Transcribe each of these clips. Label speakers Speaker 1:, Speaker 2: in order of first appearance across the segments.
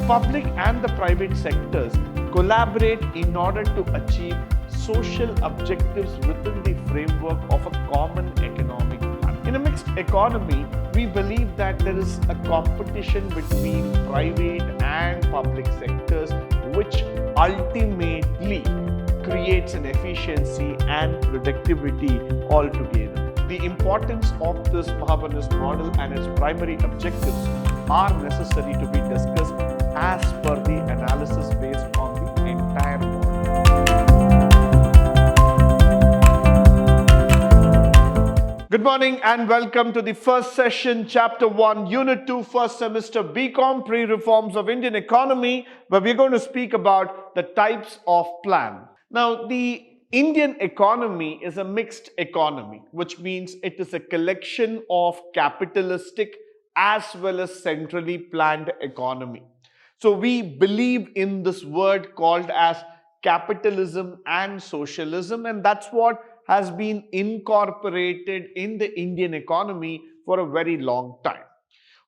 Speaker 1: public and the private sectors collaborate in order to achieve social objectives within the framework of a common economic plan. In a mixed economy, we believe that there is a competition between private and public sectors, which ultimately creates an efficiency and productivity altogether. The importance of this Mahabharata model and its primary objectives are necessary to be discussed as per the analysis based on the entire model. Good morning and welcome to the first session, Chapter 1, Unit 2, first semester BCom Pre-Reforms of Indian Economy, where we're going to speak about the types of plan. Now, the Indian economy is a mixed economy, which means it is a collection of capitalistic as well as centrally planned economy. So we believe in this word called as capitalism and socialism, and that's what has been incorporated in the Indian economy for a very long time.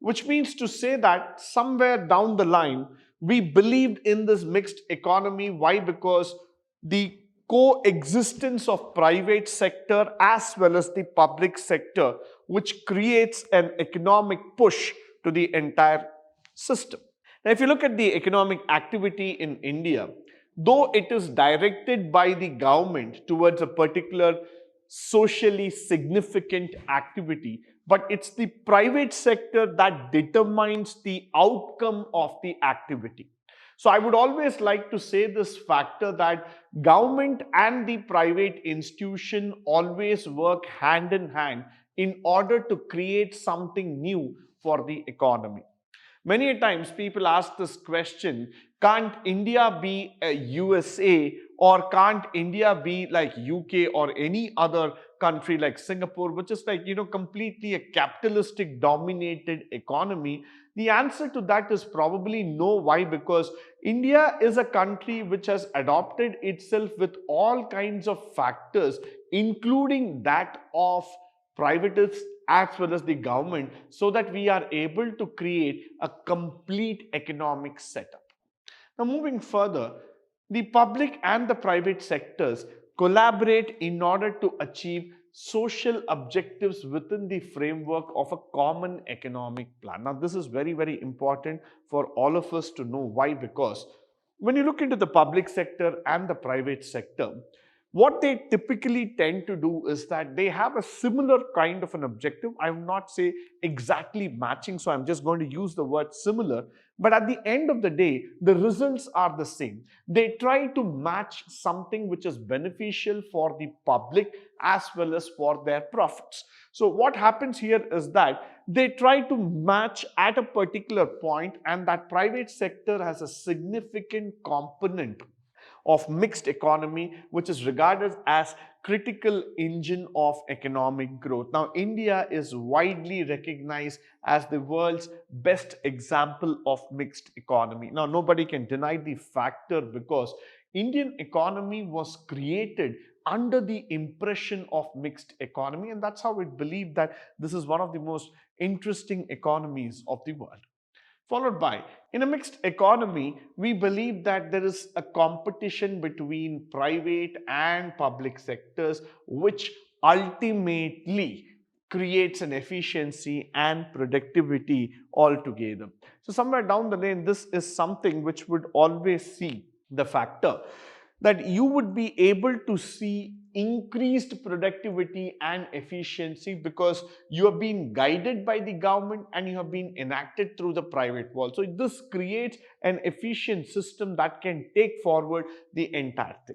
Speaker 1: Which means to say that somewhere down the line, we believed in this mixed economy. Why? Because the coexistence of private sector as well as the public sector, which creates an economic push to the entire system. Now, if you look at the economic activity in India, though it is directed by the government towards a particular socially significant activity, but it's the private sector that determines the outcome of the activity. So I would always like to say this factor that government and the private institution always work hand in hand in order to create something new for the economy. Many times people ask this question, can't India be a USA, or can't India be like UK or any other country like Singapore, which is like, completely a capitalistic dominated economy? The answer to that is probably no. Why? Because India is a country which has adopted itself with all kinds of factors, including that of privatists as well as the government, so that we are able to create a complete economic setup. Now, moving further, the public and the private sectors collaborate in order to achieve social objectives within the framework of a common economic plan. Now, this is very, very important for all of us to know. Why? Because when you look into the public sector and the private sector, what they typically tend to do is that they have a similar kind of an objective. I will not say exactly matching, so I'm just going to use the word similar. But at the end of the day, the results are the same. They try to match something which is beneficial for the public as well as for their profits. So what happens here is that they try to match at a particular point, and that private sector has a significant component of mixed economy, which is regarded as critical engine of economic growth. Now, India is widely recognized as the world's best example of mixed economy. Now, nobody can deny the factor, because Indian economy was created under the impression of mixed economy, and that's how we believe that this is one of the most interesting economies of the world. Followed by, in a mixed economy, we believe that there is a competition between private and public sectors, which ultimately creates an efficiency and productivity altogether. So somewhere down the lane, this is something which would always see the factor that you would be able to see increased productivity and efficiency, because you have been guided by the government and you have been enacted through the private world. So this creates an efficient system that can take forward the entire thing.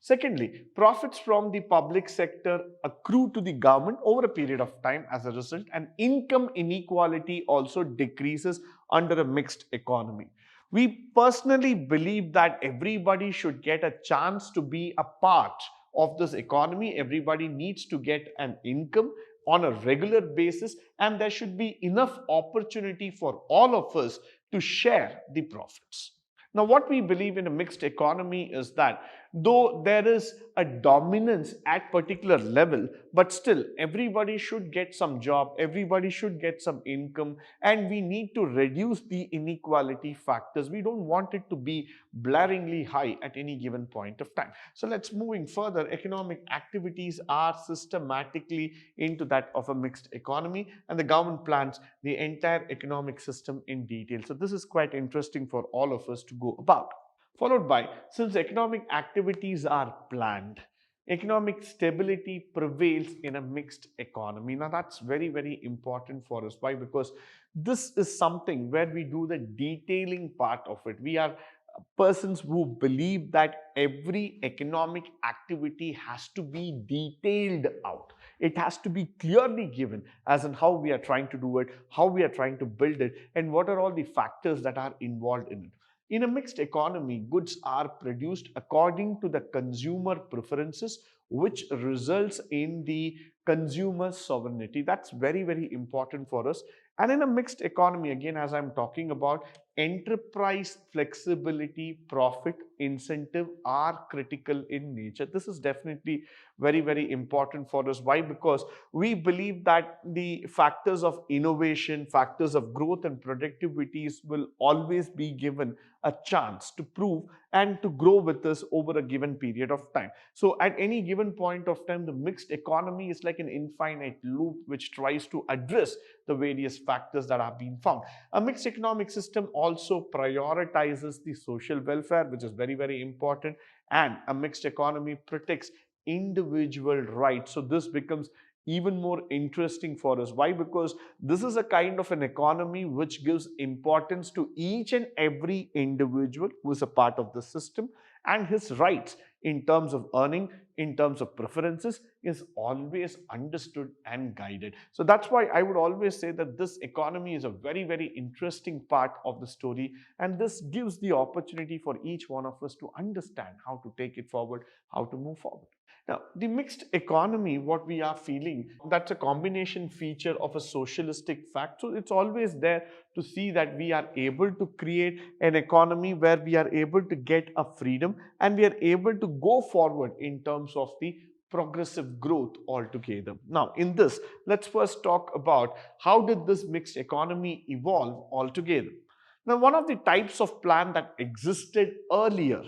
Speaker 1: Secondly, profits from the public sector accrue to the government over a period of time. As a result, and income inequality also decreases under a mixed economy. We personally believe that everybody should get a chance to be a part of this economy. Everybody needs to get an income on a regular basis, and there should be enough opportunity for all of us to share the profits. Now, what we believe in a mixed economy is that though there is a dominance at particular level, but still everybody should get some job, everybody should get some income, and we need to reduce the inequality factors. We don't want it to be blaringly high at any given point of time. So let's moving further. Economic activities are systematically into that of a mixed economy, and the government plans the entire economic system in detail. So this is quite interesting for all of us to go about. Followed by, since economic activities are planned, economic stability prevails in a mixed economy. Now that's very, very important for us. Why? Because this is something where we do the detailing part of it. We are persons who believe that every economic activity has to be detailed out. It has to be clearly given as in how we are trying to do it, how we are trying to build it, and what are all the factors that are involved in it. In a mixed economy, goods are produced according to the consumer preferences, which results in the consumer sovereignty. That's very, very important for us. And in a mixed economy, again, as I'm talking about, enterprise flexibility, profit incentive are critical in nature. This is definitely very, very important for us. Why? Because we believe that the factors of innovation, factors of growth and productivities will always be given a chance to prove and to grow with us over a given period of time. So at any given point of time, the mixed economy is like an infinite loop which tries to address the various factors that have been found. A mixed economic system also prioritizes the social welfare, which is very, very important, and a mixed economy protects individual rights. So this becomes even more interesting for us. Why? Because this is a kind of an economy which gives importance to each and every individual who is a part of the system, and his rights in terms of earning, in terms of preferences, is always understood and guided. So that's why I would always say that this economy is a very, very interesting part of the story, and this gives the opportunity for each one of us to understand how to take it forward, how to move forward. Now, the mixed economy, what we are feeling, that's a combination feature of a socialistic fact. So it's always there to see that we are able to create an economy where we are able to get a freedom and we are able to go forward in terms of the progressive growth altogether. Now, in this, let's first talk about how did this mixed economy evolve altogether. Now, one of the types of plan that existed earlier,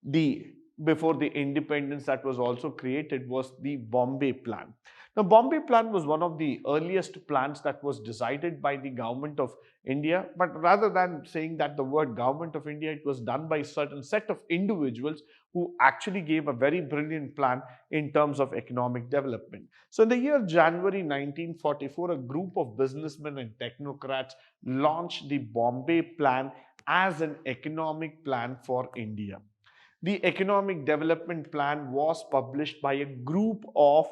Speaker 1: the before the independence, that was also created, was the Bombay Plan. Now, Bombay Plan was one of the earliest plans that was decided by the government of India, but rather than saying that the word government of India, it was done by a certain set of individuals who actually gave a very brilliant plan in terms of economic development. So in the year January 1944, a group of businessmen and technocrats launched the Bombay Plan as an economic plan for India. The Economic Development Plan was published by a group of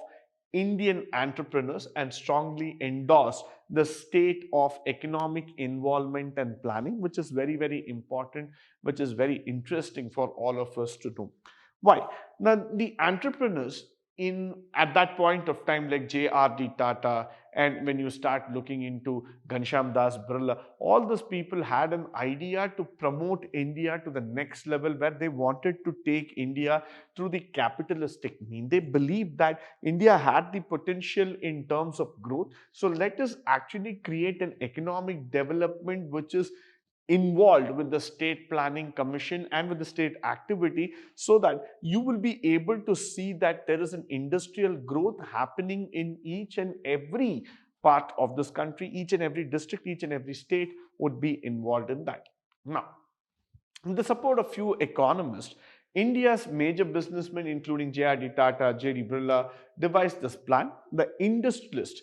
Speaker 1: Indian entrepreneurs and strongly endorsed the state of economic involvement and planning, which is very, very important, which is very interesting for all of us to know. Why? Now, the entrepreneurs in at that point of time, like J.R.D. Tata, and when you start looking into Ghanshyam Das Birla, all those people had an idea to promote India to the next level, where they wanted to take India through the capitalistic mean. They believed that India had the potential in terms of growth. So let us actually create an economic development which is involved with the state planning commission and with the state activity, so that you will be able to see that there is an industrial growth happening in each and every part of this country. Each and every district, each and every state would be involved in that. Now, with the support of few economists, India's major businessmen, including J.R.D. Tata, J.D. Birla, devised this plan. The industrialists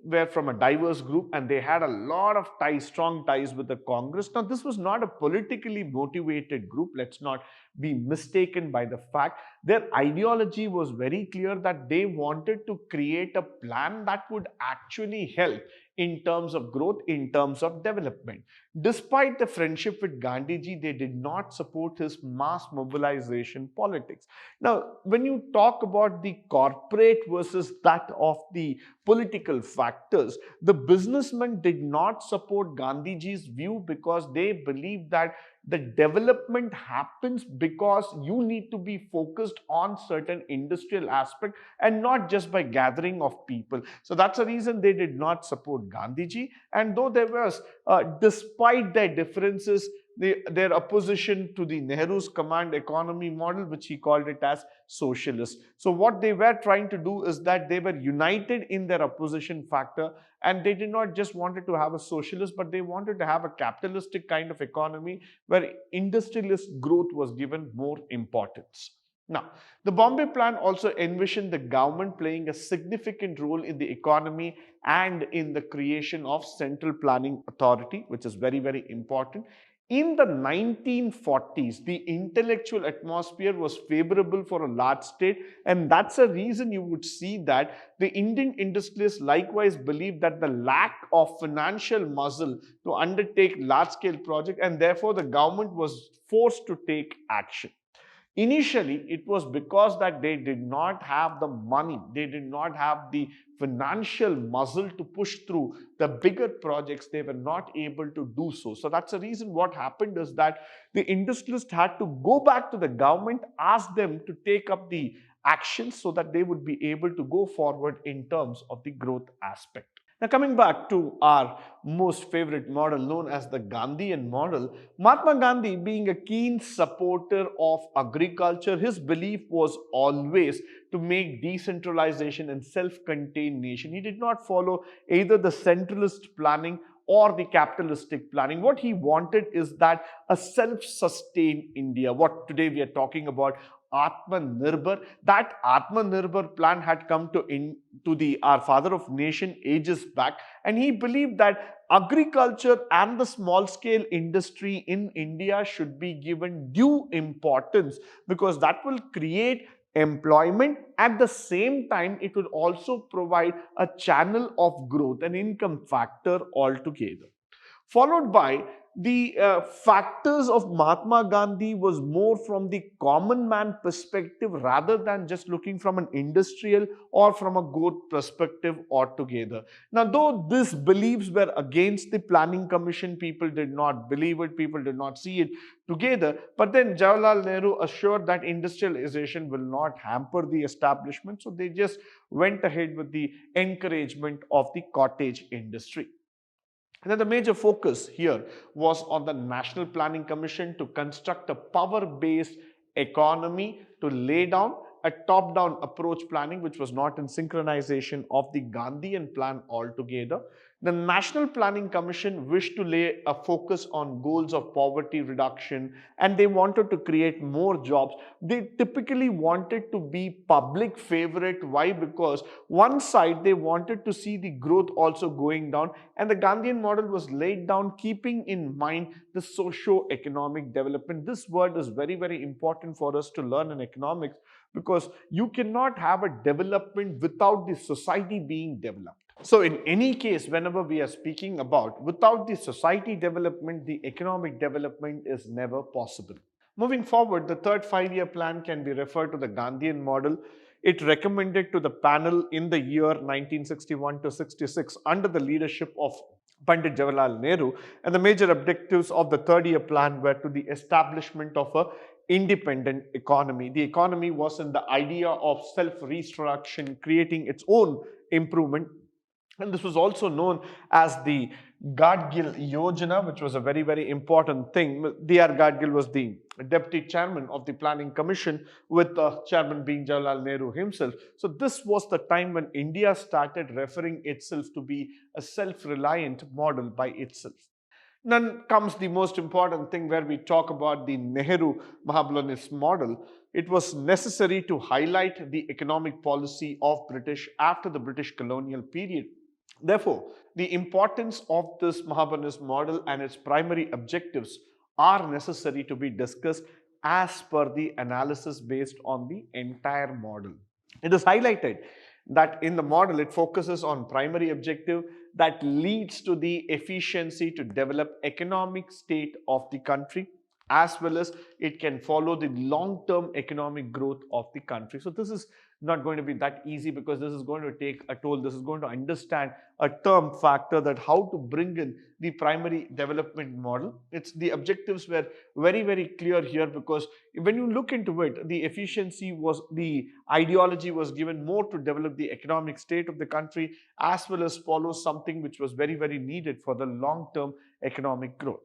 Speaker 1: were from a diverse group, and they had a lot of ties, strong ties with the Congress. Now, this was not a politically motivated group. Let's not be mistaken by the fact. Their ideology was very clear, that they wanted to create a plan that would actually help in terms of growth, in terms of development. Despite the friendship with Gandhiji, they did not support his mass mobilization politics. Now, when you talk about the corporate versus that of the political factors. The businessmen did not support Gandhiji's view because they believed that the development happens because you need to be focused on certain industrial aspect and not just by gathering of people. So that's the reason they did not support Gandhiji. And though there was, despite their differences, their opposition to the Nehru's command economy model, which he called it as socialist. So what they were trying to do is that they were united in their opposition factor, and they did not just wanted to have a socialist, but they wanted to have a capitalistic kind of economy where industrialist growth was given more importance. Now, the Bombay Plan also envisioned the government playing a significant role in the economy and in the creation of central planning authority, which is very, very important. In the 1940s, the intellectual atmosphere was favorable for a large state, and that's a reason you would see that the Indian industrialists likewise believed that the lack of financial muscle to undertake large-scale projects, and therefore the government was forced to take action. Initially, it was because that they did not have the money, they did not have the financial muscle to push through the bigger projects. They were not able to do so. So that's the reason what happened is that the industrialists had to go back to the government, ask them to take up the actions so that they would be able to go forward in terms of the growth aspect. Now, coming back to our most favorite model known as the Gandhian model, Mahatma Gandhi, being a keen supporter of agriculture, his belief was always to make decentralization and self-contained nation. He did not follow either the centralist planning or the capitalistic planning. What he wanted is that a self-sustained India, what today we are talking about, Atmanirbhar. That Atmanirbhar plan had come to our father of nation ages back, and he believed that agriculture and the small scale industry in India should be given due importance because that will create employment. At the same time, it will also provide a channel of growth, an income factor altogether. Followed by the factors of Mahatma Gandhi was more from the common man perspective rather than just looking from an industrial or from a growth perspective altogether. Now, though these beliefs were against the planning commission, people did not believe it, people did not see it together. But then Jawaharlal Nehru assured that industrialization will not hamper the establishment. So they just went ahead with the encouragement of the cottage industry. And then the major focus here was on the National Planning Commission to construct a power-based economy, to lay down a top-down approach planning which was not in synchronization of the Gandhian plan altogether. The National Planning Commission wished to lay a focus on goals of poverty reduction, and they wanted to create more jobs. They typically wanted to be public favorite. Why? Because one side they wanted to see the growth also going down, and the Gandhian model was laid down keeping in mind the socio-economic development. This word is very, very important for us to learn in economics because you cannot have a development without the society being developed. So in any case, whenever we are speaking about without the society development, the economic development is never possible. Moving forward, the third 5-year plan can be referred to the Gandhian model. It recommended to the panel in the year 1961 to 66 under the leadership of Pandit Jawaharlal Nehru, and the major objectives of the third-year plan were to the establishment of a independent economy. The economy was in the idea of self-restructuring, creating its own improvement. And this was also known as the Gadgil Yojana, which was a very, very important thing. D.R. Gadgil was the deputy chairman of the Planning Commission, with the chairman being Jawaharlal Nehru himself. So this was the time when India started referring itself to be a self-reliant model by itself. Then comes the most important thing where we talk about the Nehru-Mahablanist model. It was necessary to highlight the economic policy of British after the British colonial period. Therefore, the importance of this Mahablanist model and its primary objectives are necessary to be discussed as per the analysis based on the entire model. It is highlighted that in the model, it focuses on primary objective that leads to the efficiency to develop economic state of the country, as well as it can follow the long-term economic growth of the country. So this is not going to be that easy, because this is going to take a toll. This is going to understand a term factor, that how to bring in the primary development model. It's the objectives were very, very clear here, because when you look into it, the efficiency was, the ideology was given more to develop the economic state of the country, as well as follow something which was very, very needed for the long-term economic growth.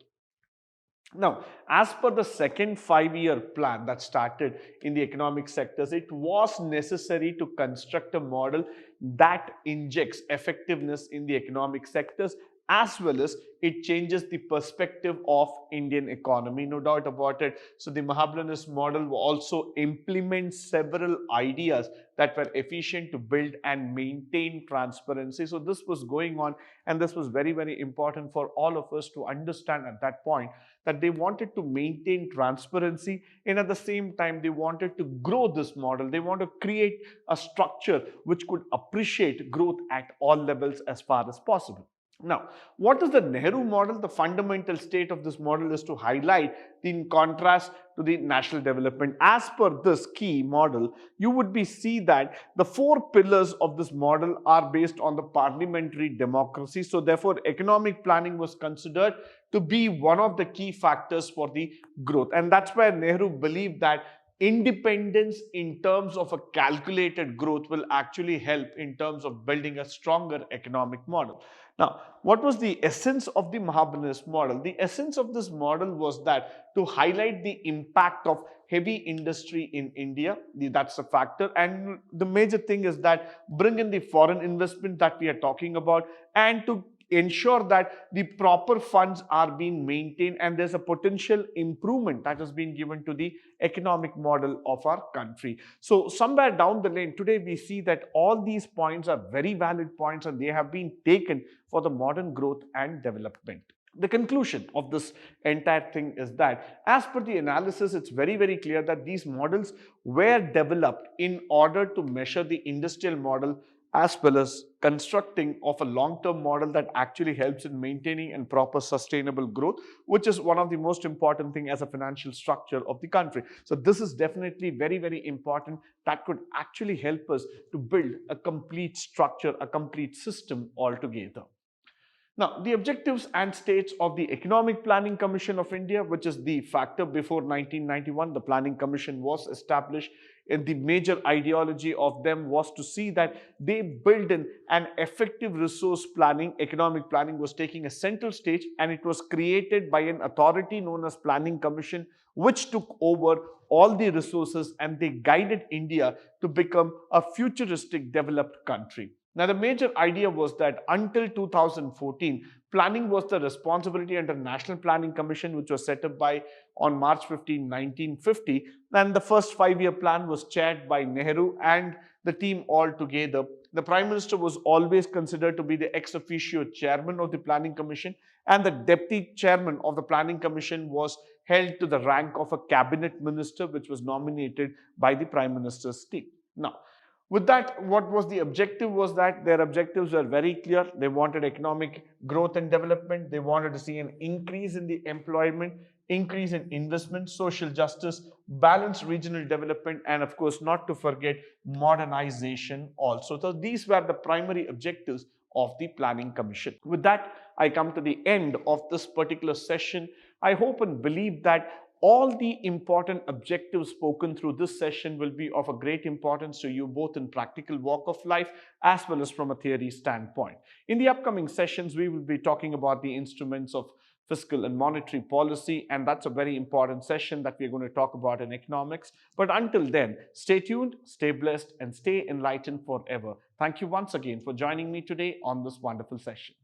Speaker 1: Now, as per the second 5-year plan that started in the economic sectors, it was necessary to construct a model that injects effectiveness in the economic sectors, as well as it changes the perspective of Indian economy, no doubt about it. So the Mahablanist model will also implement several ideas that were efficient to build and maintain transparency. So this was going on, and this was very, very important for all of us to understand at that point, that they wanted to maintain transparency, and at the same time they wanted to grow this model. They want to create a structure which could appreciate growth at all levels as far as possible. Now, what is the Nehru model? The fundamental state of this model is to highlight, in contrast to the national development. As per this key model, you would see that the 4 pillars of this model are based on the parliamentary democracy. So therefore, economic planning was considered to be one of the key factors for the growth. And that's where Nehru believed that independence in terms of a calculated growth will actually help in terms of building a stronger economic model. Now, what was the essence of the Mahablanist model? The essence of this model was that to highlight the impact of heavy industry in India, that's a factor. And the major thing is that bring in the foreign investment that we are talking about, and to ensure that the proper funds are being maintained and there's a potential improvement that has been given to the economic model of our country. So somewhere down the lane, today we see that all these points are very valid points, and they have been taken for the modern growth and development. The conclusion of this entire thing is that, as per the analysis, it's very, very clear that these models were developed in order to measure the industrial model, as well as constructing of a long-term model that actually helps in maintaining and proper sustainable growth, which is one of the most important thing as a financial structure of the country. So this is definitely very, very important, that could actually help us to build a complete structure, a complete system altogether. Now, the objectives and states of the Economic Planning Commission of India, which is the factor before 1991, the Planning Commission was established, and the major ideology of them was to see that they build in an effective resource planning. Economic planning was taking a central stage, and it was created by an authority known as Planning Commission, which took over all the resources, and they guided India to become a futuristic developed country. Now, the major idea was that until 2014, planning was the responsibility under National Planning Commission, which was set up by on March 15, 1950. And the first 5-year plan was chaired by Nehru and the team all together. The Prime Minister was always considered to be the ex officio chairman of the Planning Commission, and the deputy chairman of the Planning Commission was held to the rank of a cabinet minister, which was nominated by the Prime Minister's team. Now, with that, what was the objective was that their objectives were very clear. They wanted economic growth and development. They wanted to see an increase in the employment, increase in investment, social justice, balanced regional development, and of course, not to forget modernization also. So these were the primary objectives of the Planning Commission. With that, I come to the end of this particular session. I hope and believe that all the important objectives spoken through this session will be of a great importance to you, both in practical walk of life as well as from a theory standpoint. In the upcoming sessions, we will be talking about the instruments of fiscal and monetary policy, and that's a very important session that we're going to talk about in economics. But until then, stay tuned, stay blessed, and stay enlightened forever. Thank you once again for joining me today on this wonderful session.